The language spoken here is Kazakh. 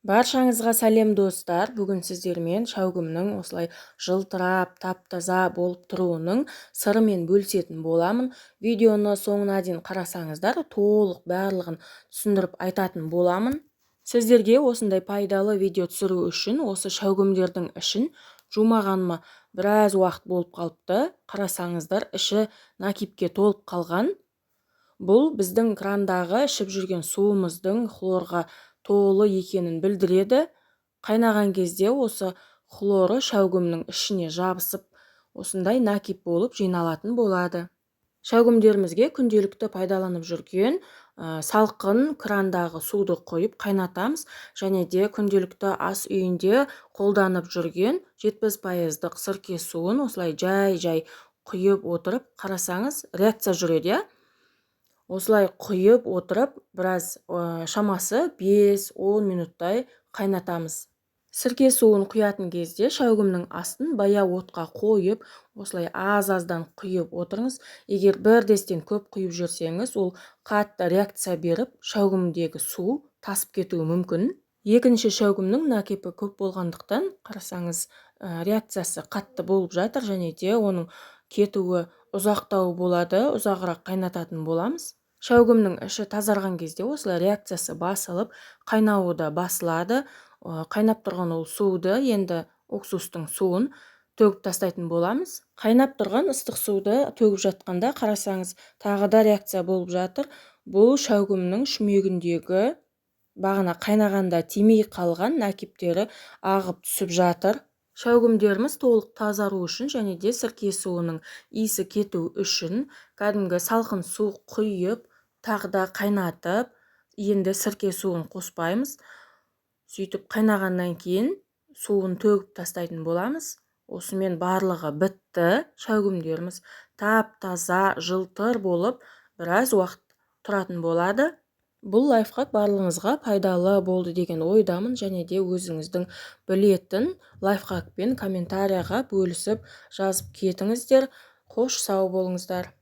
Баршаңызға сәлем достар. Бүгін сіздермен шәугімнің осылай жылтырап, тап-таза болып тұруының сырымен бөлісетін боламын. Видеоны соңына дейін қарасаңыздар, толық барлығын түсіндіріп айтатын боламын. Сіздерге осындай пайдалы видео түсіру үшін осы шәугімдердің ішін жумағаныма біраз уақыт болып қалыпты. Қарасаңыздар, іші накипке толып қалған. Бұл біздің крандағы ішіп жүрген суымыздың хлорға толы екенін білдіреді. Қайнаған кезде осы хлоры шәугімнің ішіне жабысып, осындай накип болып жиналатын болады. Шәугімдерімізге күнделікті пайдаланып жүрген салқын крандағы суды қойып қайнатамыз, және де күнделікті ас үйінде қолданып жүрген 70%-лық сірке суын осылай жай құйып отырып, қарасаңыз реакция жүреді. Осылай құйып отырып, біраз шамасы 5-10 минуттай қайнатамыз. Сірке суын құятын кезде шәугімнің астын баяу отқа қойып, осылай аз-аздан құйып отырыңыз. Егер бірдестен көп құйып жүрсеңіз, ол қатты реакция беріп, шәугімдегі су тасып кетуі мүмкін. Екінші шәугімнің накипі көп болғандықтан, қарасаңыз, реакциясы қатты болып жатыр, және де оның кетуі ұзақтау болады, ұзағырақ қайнататын боламыз. Шәугімнің іші тазарған кезде осылай реакциясы басылып, қайнауы да басылады. Қайнап тұрған ол суды, енді уксустың суын төгіп тастайтын боламыз. Қайнап тұрған ыстық суды төгіп жатқанда, қарасаңыз, тағы да реакция болып жатыр. Бұл шәугімнің шүмегіндегі бағана қайнағанда тимей қалған накиптері ағып түсіп жатыр. Шәугімдеріміз толық тазару үшін, және де сірке суының иісі кету үшін кәдімгі салқын су құйып, тағы да қайнатып, енді сірке суын қоспаймыз. Сөйтіп қайнағаннан кейін суын төгіп тастайтын боламыз. Осымен барлығы бітті. Шәугімдеріміз тап-таза, жылтыр болып, біраз уақыт тұратын болады. Бұл лайфхак барлығыңызға пайдалы болды деген ойдамын, және де өзіңіздің білетін лайфхакпен комментарияға бөлісіп жазып кетіңіздер. Қош сау болыңыздар.